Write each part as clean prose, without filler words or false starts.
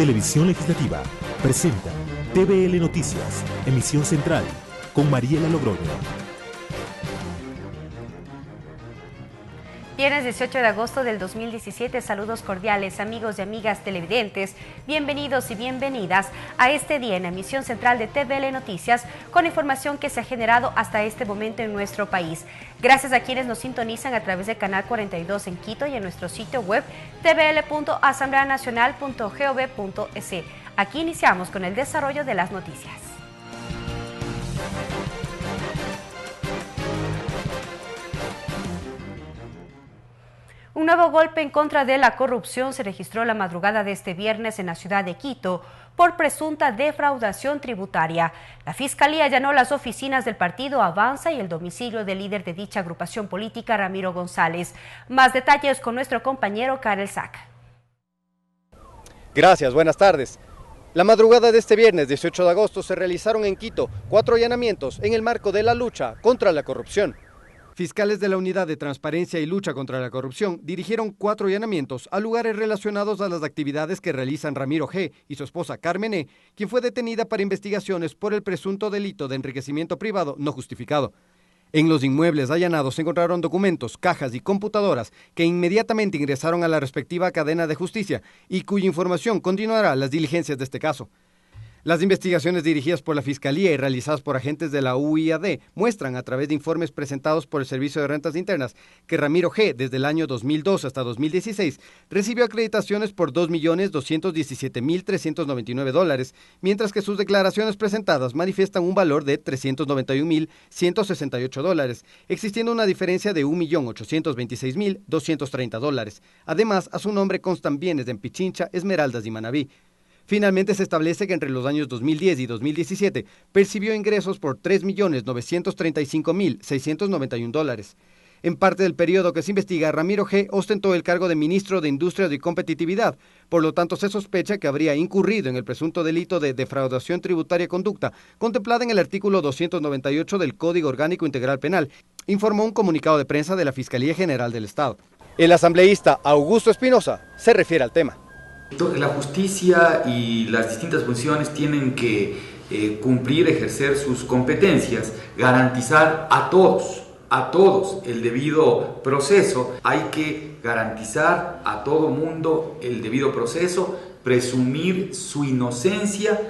Televisión Legislativa presenta TVL Noticias, emisión central, con Mariela Logroño. Viernes 18 de agosto del 2017, saludos cordiales amigos y amigas televidentes, bienvenidos y bienvenidas a este día en la emisión central de TVL Noticias con información que se ha generado hasta este momento en nuestro país. Gracias a quienes nos sintonizan a través del canal 42 en Quito y en nuestro sitio web tvl.asambleanacional.gov.es. Aquí iniciamos con el desarrollo de las noticias. Un nuevo golpe en contra de la corrupción se registró la madrugada de este viernes en la ciudad de Quito por presunta defraudación tributaria. La Fiscalía allanó las oficinas del partido Avanza y el domicilio del líder de dicha agrupación política, Ramiro González. Más detalles con nuestro compañero Karel Sack. Gracias, buenas tardes. La madrugada de este viernes 18 de agosto se realizaron en Quito 4 allanamientos en el marco de la lucha contra la corrupción. Fiscales de la Unidad de Transparencia y Lucha contra la Corrupción dirigieron 4 allanamientos a lugares relacionados a las actividades que realizan Ramiro G. y su esposa Carmen E., quien fue detenida para investigaciones por el presunto delito de enriquecimiento privado no justificado. En los inmuebles allanados se encontraron documentos, cajas y computadoras que inmediatamente ingresaron a la respectiva cadena de justicia y cuya información continuará las diligencias de este caso. Las investigaciones dirigidas por la Fiscalía y realizadas por agentes de la UIAD muestran a través de informes presentados por el Servicio de Rentas Internas que Ramiro G. desde el año 2002 hasta 2016 recibió acreditaciones por $2.217.399, mientras que sus declaraciones presentadas manifiestan un valor de $391.168, existiendo una diferencia de $1.826.230. Además, a su nombre constan bienes en Pichincha, Esmeraldas y Manabí. Finalmente se establece que entre los años 2010 y 2017 percibió ingresos por $3.935.691. En parte del periodo que se investiga, Ramiro G. ostentó el cargo de ministro de Industrias y Competitividad, por lo tanto se sospecha que habría incurrido en el presunto delito de defraudación tributaria conducta, contemplada en el artículo 298 del Código Orgánico Integral Penal, informó un comunicado de prensa de la Fiscalía General del Estado. El asambleísta Augusto Espinosa se refiere al tema. La justicia y las distintas funciones tienen que cumplir, ejercer sus competencias, garantizar a todos el debido proceso. Hay que garantizar a todo mundo el debido proceso, presumir su inocencia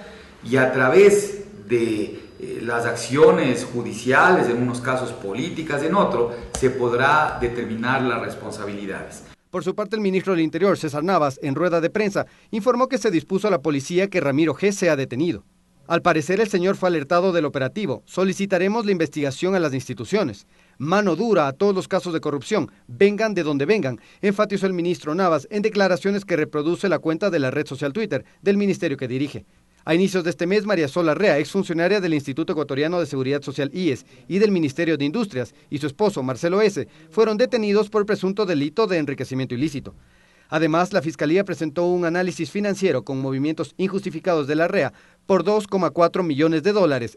y a través de las acciones judiciales, en unos casos políticas, en otro, se podrá determinar las responsabilidades. Por su parte, el ministro del Interior, César Navas, en rueda de prensa, informó que se dispuso a la policía que Ramiro G. sea detenido. Al parecer, el señor fue alertado del operativo. Solicitaremos la investigación a las instituciones. Mano dura a todos los casos de corrupción, vengan de donde vengan, enfatizó el ministro Navas en declaraciones que reproduce la cuenta de la red social Twitter del ministerio que dirige. A inicios de este mes, María Sol Larrea, exfuncionaria del Instituto Ecuatoriano de Seguridad Social IES y del Ministerio de Industrias, y su esposo, Marcelo S., fueron detenidos por presunto delito de enriquecimiento ilícito. Además, la Fiscalía presentó un análisis financiero con movimientos injustificados de Larrea por $2,4 millones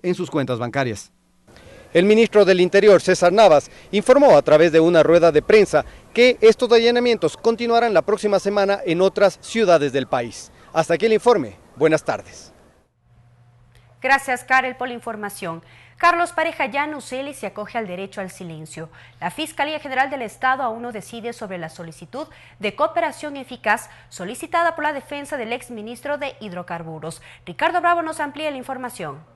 en sus cuentas bancarias. El ministro del Interior, César Navas, informó a través de una rueda de prensa que estos allanamientos continuarán la próxima semana en otras ciudades del país. Hasta aquí el informe. Buenas tardes. Gracias, Karel, por la información. Carlos Pareja Llanuselli se acoge al derecho al silencio. La Fiscalía General del Estado aún no decide sobre la solicitud de cooperación eficaz solicitada por la defensa del exministro de Hidrocarburos. Ricardo Bravo nos amplía la información.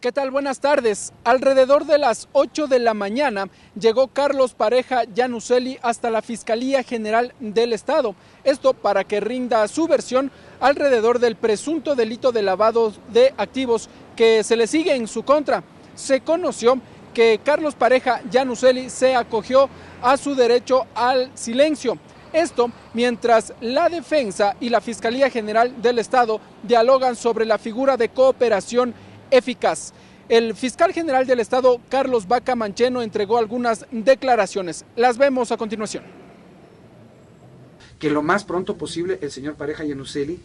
¿Qué tal? Buenas tardes. Alrededor de las 8 de la mañana llegó Carlos Pareja Llanuselli hasta la Fiscalía General del Estado. Esto para que rinda su versión alrededor del presunto delito de lavado de activos que se le sigue en su contra. Se conoció que Carlos Pareja Llanuselli se acogió a su derecho al silencio. Esto mientras la defensa y la Fiscalía General del Estado dialogan sobre la figura de cooperación eficaz. El fiscal general del Estado, Carlos Vaca Mancheno, entregó algunas declaraciones. Las vemos a continuación. Que lo más pronto posible el señor Pareja Llanuselli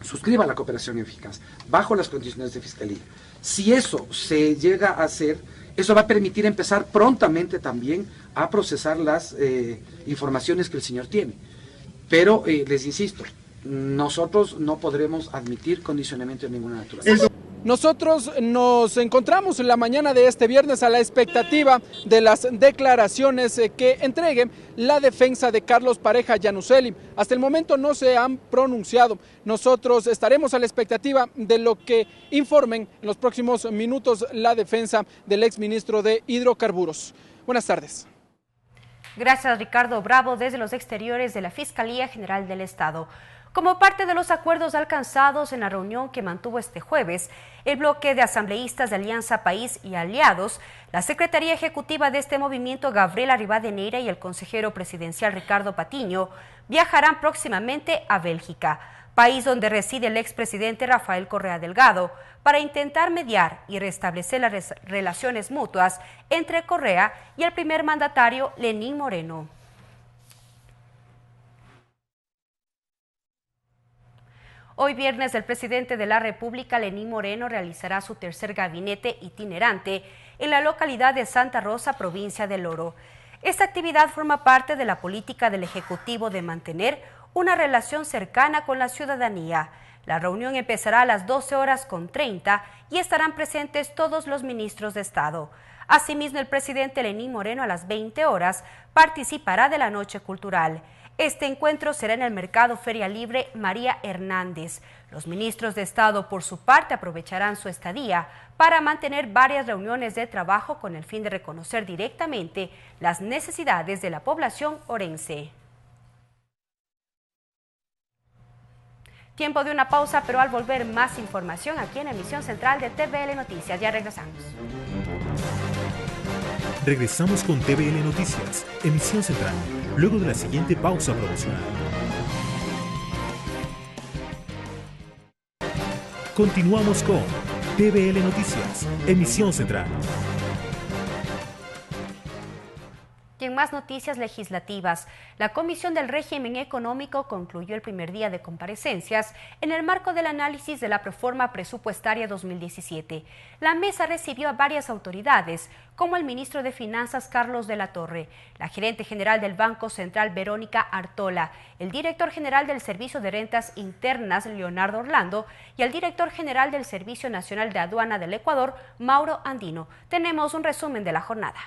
suscriba la cooperación eficaz, bajo las condiciones de fiscalía. Si eso se llega a hacer, eso va a permitir empezar prontamente también a procesar las informaciones que el señor tiene. Pero les insisto, nosotros no podremos admitir condicionamiento de ninguna naturaleza. Nosotros nos encontramos en la mañana de este viernes a la expectativa de las declaraciones que entregue la defensa de Carlos Pareja Yanuseli. Hasta el momento no se han pronunciado. Nosotros estaremos a la expectativa de lo que informen en los próximos minutos la defensa del exministro de Hidrocarburos. Buenas tardes. Gracias, Ricardo Bravo, desde los exteriores de la Fiscalía General del Estado. Como parte de los acuerdos alcanzados en la reunión que mantuvo este jueves, el bloque de asambleístas de Alianza País y Aliados, la Secretaría Ejecutiva de este movimiento, Gabriela Rivadeneira, y el consejero presidencial Ricardo Patiño, viajarán próximamente a Bélgica, país donde reside el expresidente Rafael Correa Delgado, para intentar mediar y restablecer las relaciones mutuas entre Correa y el primer mandatario Lenín Moreno. Hoy viernes, el presidente de la República, Lenín Moreno, realizará su tercer gabinete itinerante en la localidad de Santa Rosa, provincia del Oro. Esta actividad forma parte de la política del Ejecutivo de mantener una relación cercana con la ciudadanía. La reunión empezará a las 12:30 y estarán presentes todos los ministros de Estado. Asimismo, el presidente Lenín Moreno a las 20 horas participará de la Noche Cultural. Este encuentro será en el Mercado Feria Libre María Hernández. Los ministros de Estado, por su parte, aprovecharán su estadía para mantener varias reuniones de trabajo con el fin de reconocer directamente las necesidades de la población orense. Tiempo de una pausa, pero al volver más información aquí en la emisión central de TVL Noticias. Ya regresamos. Regresamos con TVL Noticias, emisión central, luego de la siguiente pausa promocional. Continuamos con TVL Noticias, emisión central. Y en más noticias legislativas, la Comisión del Régimen Económico concluyó el primer día de comparecencias en el marco del análisis de la Proforma Presupuestaria 2017. La mesa recibió a varias autoridades, como el ministro de Finanzas Carlos de la Torre, la gerente general del Banco Central Verónica Artola, el director general del Servicio de Rentas Internas Leonardo Orlando y el director general del Servicio Nacional de Aduana del Ecuador, Mauro Andino. Tenemos un resumen de la jornada.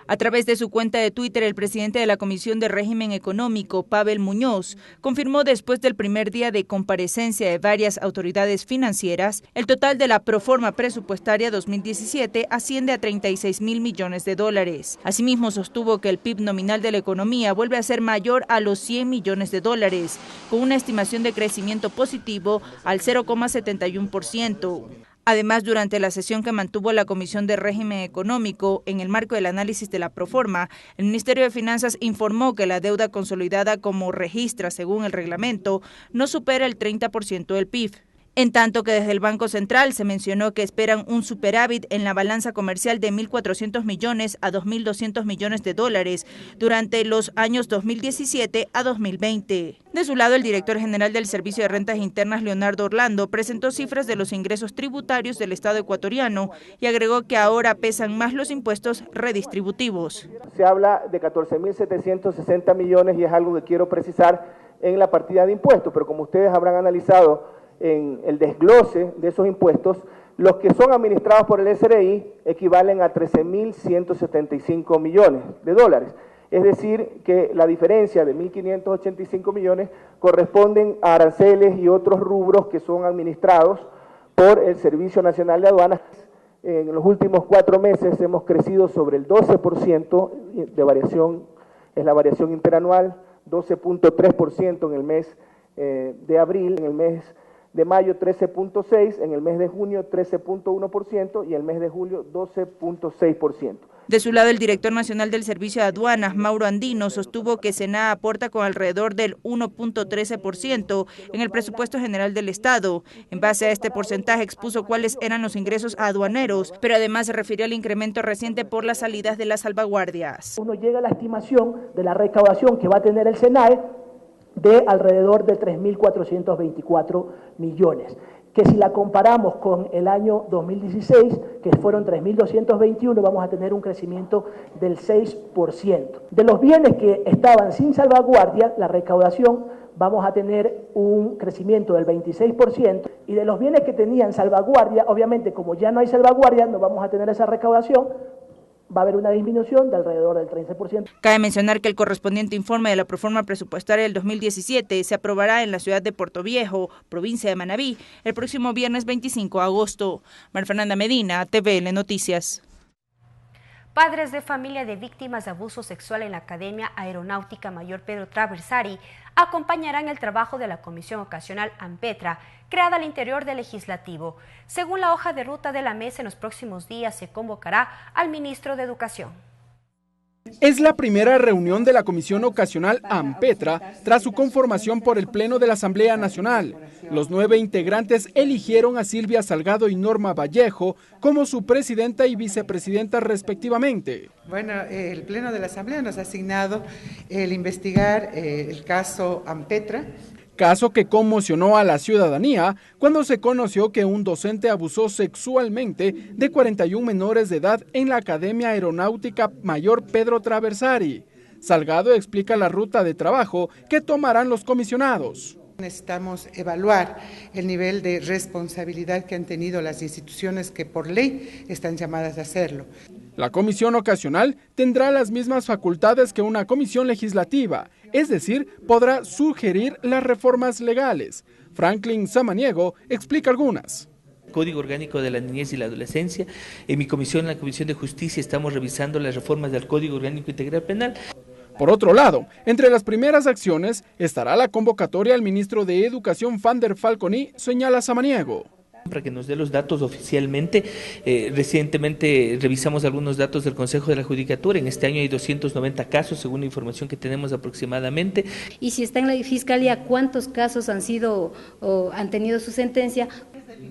A través de su cuenta de Twitter, el presidente de la Comisión de Régimen Económico, Pavel Muñoz, confirmó después del primer día de comparecencia de varias autoridades financieras, el total de la Proforma Presupuestaria 2017 asciende a 36.000 millones de dólares. Asimismo, sostuvo que el PIB nominal de la economía vuelve a ser mayor a los 100 millones de dólares, con una estimación de crecimiento positivo al 0,71%. Además, durante la sesión que mantuvo la Comisión de Régimen Económico en el marco del análisis de la Proforma, el Ministerio de Finanzas informó que la deuda consolidada como registra según el reglamento no supera el 30% del PIB. En tanto que desde el Banco Central se mencionó que esperan un superávit en la balanza comercial de 1.400 millones a 2.200 millones de dólares durante los años 2017 a 2020. De su lado, el director general del Servicio de Rentas Internas, Leonardo Orlando, presentó cifras de los ingresos tributarios del Estado ecuatoriano y agregó que ahora pesan más los impuestos redistributivos. Se habla de 14.760 millones y es algo que quiero precisar en la partida de impuestos, pero como ustedes habrán analizado en el desglose de esos impuestos, los que son administrados por el SRI equivalen a 13.175 millones de dólares. Es decir, que la diferencia de 1.585 millones corresponden a aranceles y otros rubros que son administrados por el Servicio Nacional de Aduanas. En los últimos 4 meses hemos crecido sobre el 12% de variación, es la variación interanual, 12.3% en el mes de abril, en el mes de mayo 13.6%, en el mes de junio 13.1% y el mes de julio 12.6%. De su lado, el director nacional del Servicio de Aduanas, Mauro Andino, sostuvo que SENA aporta con alrededor del 1.13% en el presupuesto general del Estado. En base a este porcentaje expuso cuáles eran los ingresos aduaneros, pero además se refirió al incremento reciente por las salidas de las salvaguardias. Uno llega a la estimación de la recaudación que va a tener el SENAE de alrededor de 3.424 millones. que si la comparamos con el año 2016, que fueron 3.221, vamos a tener un crecimiento del 6%. De los bienes que estaban sin salvaguardia, la recaudación vamos a tener un crecimiento del 26%, y de los bienes que tenían salvaguardia, obviamente como ya no hay salvaguardia, no vamos a tener esa recaudación, va a haber una disminución de alrededor del 13%. Cabe mencionar que el correspondiente informe de la proforma presupuestaria del 2017 se aprobará en la ciudad de Portoviejo, provincia de Manabí, el próximo viernes 25 de agosto. María Fernanda Medina, TVL Noticias. Padres de familia de víctimas de abuso sexual en la Academia Aeronáutica Mayor Pedro Traversari acompañarán el trabajo de la Comisión Ocasional AMPETRA, creada al interior del Legislativo. Según la hoja de ruta de la mesa, en los próximos días se convocará al ministro de Educación. Es la primera reunión de la Comisión Ocasional AMPETRA tras su conformación por el Pleno de la Asamblea Nacional. Los 9 integrantes eligieron a Silvia Salgado y Norma Vallejo como su presidenta y vicepresidenta respectivamente. Bueno, el Pleno de la Asamblea nos ha asignado el investigar el caso AMPETRA. Caso que conmocionó a la ciudadanía cuando se conoció que un docente abusó sexualmente de 41 menores de edad en la Academia Aeronáutica Mayor Pedro Traversari. Salgado explica la ruta de trabajo que tomarán los comisionados. Necesitamos evaluar el nivel de responsabilidad que han tenido las instituciones que por ley están llamadas a hacerlo. La comisión ocasional tendrá las mismas facultades que una comisión legislativa, es decir, podrá sugerir las reformas legales. Franklin Samaniego explica algunas. Código Orgánico de la Niñez y la Adolescencia. En mi comisión, la Comisión de Justicia, estamos revisando las reformas del Código Orgánico Integral Penal. Por otro lado, entre las primeras acciones estará la convocatoria al ministro de Educación, Fander Falconi, señala Samaniego. Para que nos dé los datos oficialmente, recientemente revisamos algunos datos del Consejo de la Judicatura. En este año hay 290 casos, según la información que tenemos aproximadamente. Y si está en la Fiscalía, ¿cuántos casos han tenido su sentencia?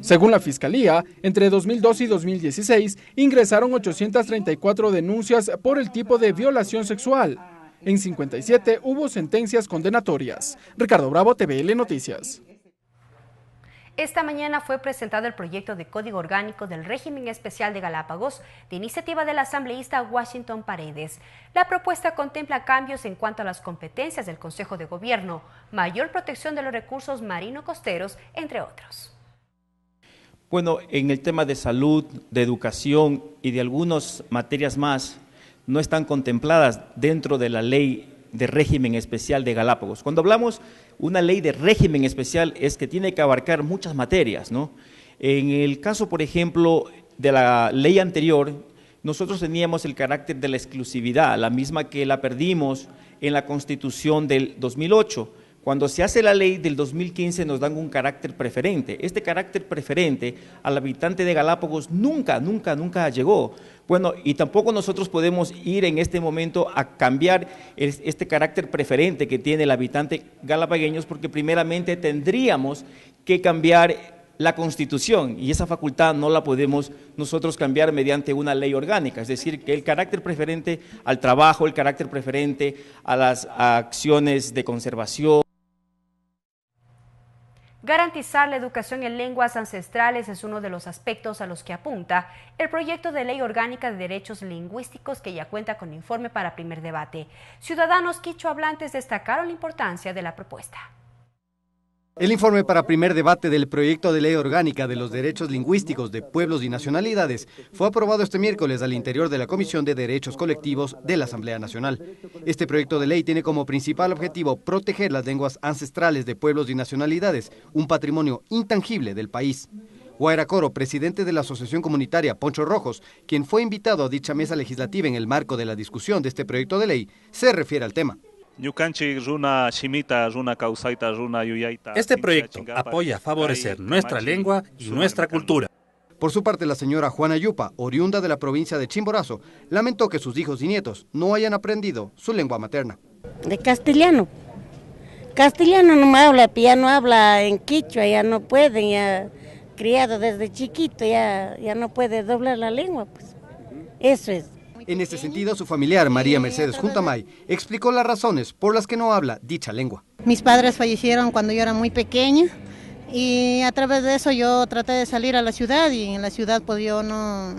Según la Fiscalía, entre 2012 y 2016 ingresaron 834 denuncias por el tipo de violación sexual. En 57 hubo sentencias condenatorias. Ricardo Bravo, TVL Noticias. Esta mañana fue presentado el proyecto de Código Orgánico del Régimen Especial de Galápagos, de iniciativa del asambleísta Washington Paredes. La propuesta contempla cambios en cuanto a las competencias del Consejo de Gobierno, mayor protección de los recursos marino-costeros, entre otros. Bueno, en el tema de salud, de educación y de algunas materias más, no están contempladas dentro de la ley de régimen especial de Galápagos. Cuando hablamos una ley de régimen especial es que tiene que abarcar muchas materias, ¿no? En el caso, por ejemplo, de la ley anterior, nosotros teníamos el carácter de la exclusividad, la misma que la perdimos en la Constitución del 2008. Cuando se hace la ley del 2015 nos dan un carácter preferente. Este carácter preferente al habitante de Galápagos nunca llegó. Bueno, y tampoco nosotros podemos ir en este momento a cambiar este carácter preferente que tiene el habitante galapagueño, porque primeramente tendríamos que cambiar la Constitución y esa facultad no la podemos nosotros cambiar mediante una ley orgánica, es decir, que el carácter preferente al trabajo, el carácter preferente a las acciones de conservación. Garantizar la educación en lenguas ancestrales es uno de los aspectos a los que apunta el proyecto de ley orgánica de derechos lingüísticos que ya cuenta con informe para primer debate. Ciudadanos quichohablantes destacaron la importancia de la propuesta. El informe para primer debate del proyecto de ley orgánica de los derechos lingüísticos de pueblos y nacionalidades fue aprobado este miércoles al interior de la Comisión de Derechos Colectivos de la Asamblea Nacional. Este proyecto de ley tiene como principal objetivo proteger las lenguas ancestrales de pueblos y nacionalidades, un patrimonio intangible del país. Guaira Coro, presidente de la Asociación Comunitaria Ponchos Rojos, quien fue invitado a dicha mesa legislativa en el marco de la discusión de este proyecto de ley, se refiere al tema. Este proyecto apoya a favorecer nuestra lengua y nuestra cultura. Por su parte, la señora Juana Yupa, oriunda de la provincia de Chimborazo, lamentó que sus hijos y nietos no hayan aprendido su lengua materna. De castellano. Castellano no me habla, ya no habla en quichua, ya no puede, ya criado desde chiquito, ya no puede doblar la lengua, pues. Eso es. En este sentido, su familiar, María Mercedes Juntamay, explicó las razones por las que no habla dicha lengua. Mis padres fallecieron cuando yo era muy pequeña y a través de eso yo traté de salir a la ciudad y en la ciudad pues yo no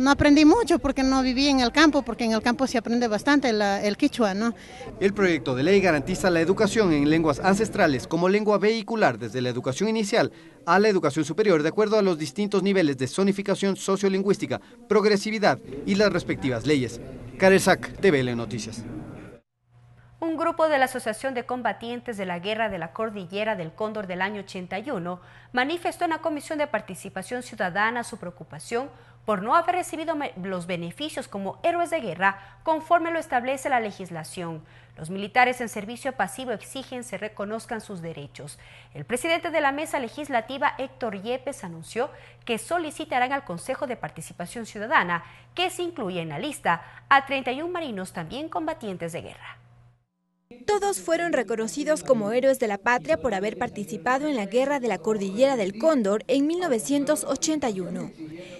aprendí mucho porque no viví en el campo, porque en el campo se aprende bastante el quichua, ¿no? El proyecto de ley garantiza la educación en lenguas ancestrales como lengua vehicular desde la educación inicial a la educación superior de acuerdo a los distintos niveles de zonificación sociolingüística, progresividad y las respectivas leyes. Karel Sack, TVL Noticias. Un grupo de la Asociación de Combatientes de la Guerra de la Cordillera del Cóndor del año 81 manifestó en la Comisión de Participación Ciudadana su preocupación por no haber recibido los beneficios como héroes de guerra conforme lo establece la legislación. Los militares en servicio pasivo exigen se reconozcan sus derechos. El presidente de la Mesa Legislativa, Héctor Yepes, anunció que solicitarán al Consejo de Participación Ciudadana que se incluya en la lista a 31 marinos también combatientes de guerra. Todos fueron reconocidos como héroes de la patria por haber participado en la Guerra de la Cordillera del Cóndor en 1981.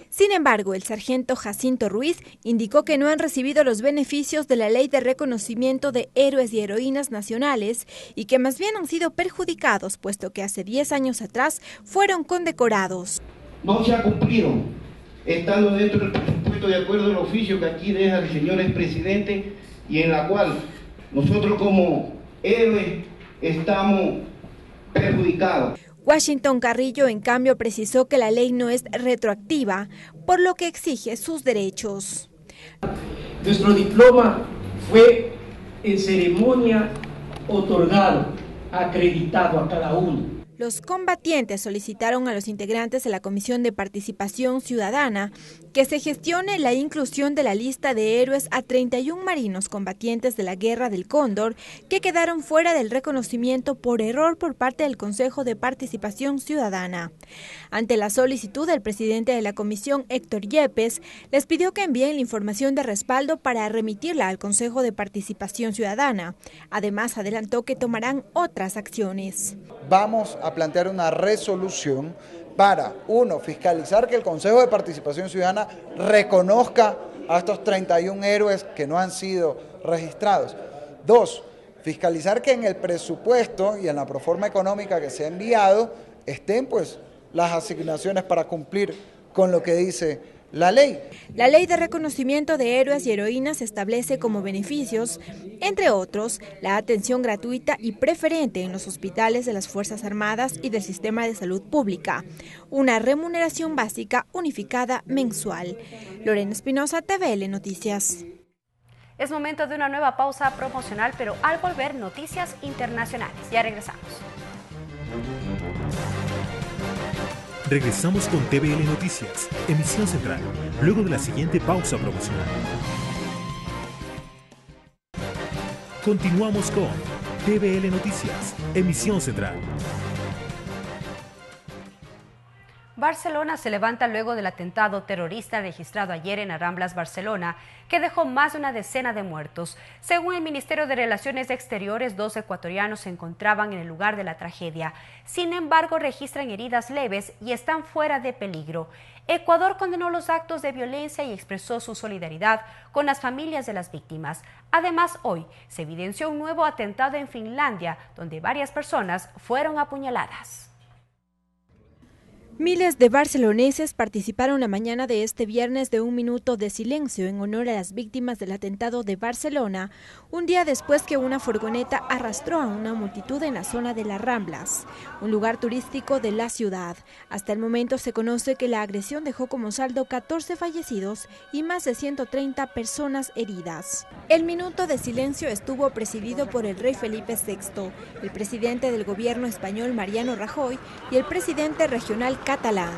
Sin embargo, el sargento Jacinto Ruiz indicó que no han recibido los beneficios de la Ley de Reconocimiento de Héroes y Heroínas Nacionales y que más bien han sido perjudicados, puesto que hace 10 años atrás fueron condecorados. No se ha cumplido, estando dentro del presupuesto de acuerdo al oficio que aquí deja el señor expresidente y en la cual nosotros como héroes estamos perjudicados. Washington Carrillo, en cambio, precisó que la ley no es retroactiva, por lo que exige sus derechos. Nuestro diploma fue en ceremonia otorgado, acreditado a cada uno. Los combatientes solicitaron a los integrantes de la Comisión de Participación Ciudadana que se gestione la inclusión de la lista de héroes a 31 marinos combatientes de la Guerra del Cóndor que quedaron fuera del reconocimiento por error por parte del Consejo de Participación Ciudadana. Ante la solicitud del presidente de la comisión, Héctor Yepes, les pidió que envíen la información de respaldo para remitirla al Consejo de Participación Ciudadana. Además, adelantó que tomarán otras acciones. Vamos a plantear una resolución para, uno, fiscalizar que el Consejo de Participación Ciudadana reconozca a estos 31 héroes que no han sido registrados. Dos, fiscalizar que en el presupuesto y en la proforma económica que se ha enviado estén pues las asignaciones para cumplir con lo que dice la ley. La Ley de Reconocimiento de Héroes y Heroínas establece como beneficios, entre otros, la atención gratuita y preferente en los hospitales de las Fuerzas Armadas y del Sistema de Salud Pública, una remuneración básica unificada mensual. Lorena Espinosa, TVL Noticias. Es momento de una nueva pausa promocional, pero al volver, noticias internacionales. Ya regresamos. Regresamos con TVL Noticias, emisión central, luego de la siguiente pausa promocional. Continuamos con TVL Noticias, emisión central. Barcelona se levanta luego del atentado terrorista registrado ayer en Ramblas, Barcelona, que dejó más de una decena de muertos. Según el Ministerio de Relaciones Exteriores, 2 ecuatorianos se encontraban en el lugar de la tragedia. Sin embargo, registran heridas leves y están fuera de peligro. Ecuador condenó los actos de violencia y expresó su solidaridad con las familias de las víctimas. Además, hoy se evidenció un nuevo atentado en Finlandia, donde varias personas fueron apuñaladas. Miles de barceloneses participaron la mañana de este viernes de un minuto de silencio en honor a las víctimas del atentado de Barcelona, un día después que una furgoneta arrastró a una multitud en la zona de las Ramblas, un lugar turístico de la ciudad. Hasta el momento se conoce que la agresión dejó como saldo 14 fallecidos y más de 130 personas heridas. El minuto de silencio estuvo presidido por el rey Felipe VI, el presidente del gobierno español Mariano Rajoy y el presidente regional catalán.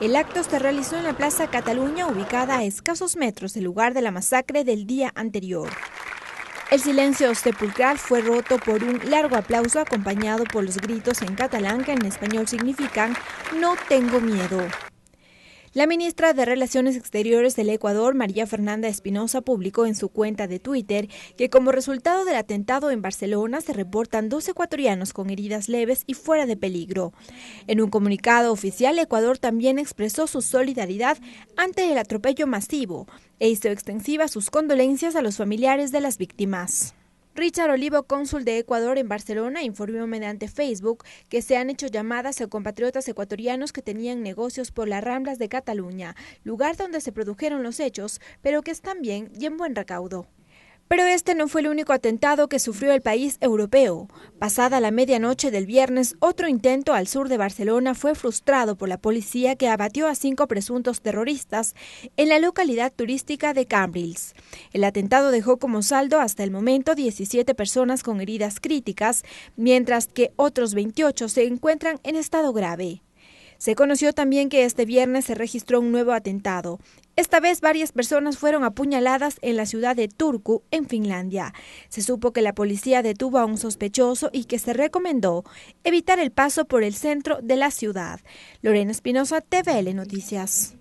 El acto se realizó en la Plaza Cataluña, ubicada a escasos metros del lugar de la masacre del día anterior. El silencio sepulcral fue roto por un largo aplauso acompañado por los gritos en catalán que en español significan "no tengo miedo". La ministra de Relaciones Exteriores del Ecuador, María Fernanda Espinosa, publicó en su cuenta de Twitter que como resultado del atentado en Barcelona se reportan 2 ecuatorianos con heridas leves y fuera de peligro. En un comunicado oficial, Ecuador también expresó su solidaridad ante el atropello masivo e hizo extensiva sus condolencias a los familiares de las víctimas. Richard Olivo, cónsul de Ecuador en Barcelona, informó mediante Facebook que se han hecho llamadas a compatriotas ecuatorianos que tenían negocios por las Ramblas de Cataluña, lugar donde se produjeron los hechos, pero que están bien y en buen recaudo. Pero este no fue el único atentado que sufrió el país europeo. Pasada la medianoche del viernes, otro intento al sur de Barcelona fue frustrado por la policía, que abatió a 5 presuntos terroristas en la localidad turística de Cambrils. El atentado dejó como saldo hasta el momento 17 personas con heridas críticas, mientras que otros 28 se encuentran en estado grave. Se conoció también que este viernes se registró un nuevo atentado. Esta vez varias personas fueron apuñaladas en la ciudad de Turku, en Finlandia. Se supo que la policía detuvo a un sospechoso y que se recomendó evitar el paso por el centro de la ciudad. Lorena Espinosa, TVL Noticias.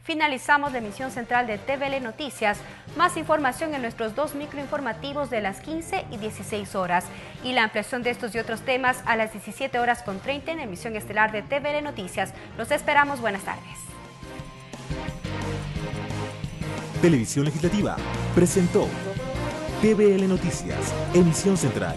Finalizamos la emisión central de TVL Noticias. Más información en nuestros 2 microinformativos de las 15 y 16 horas. Y la ampliación de estos y otros temas a las 17:30 en la emisión estelar de TVL Noticias. Los esperamos. Buenas tardes. Televisión Legislativa presentó TVL Noticias, emisión central.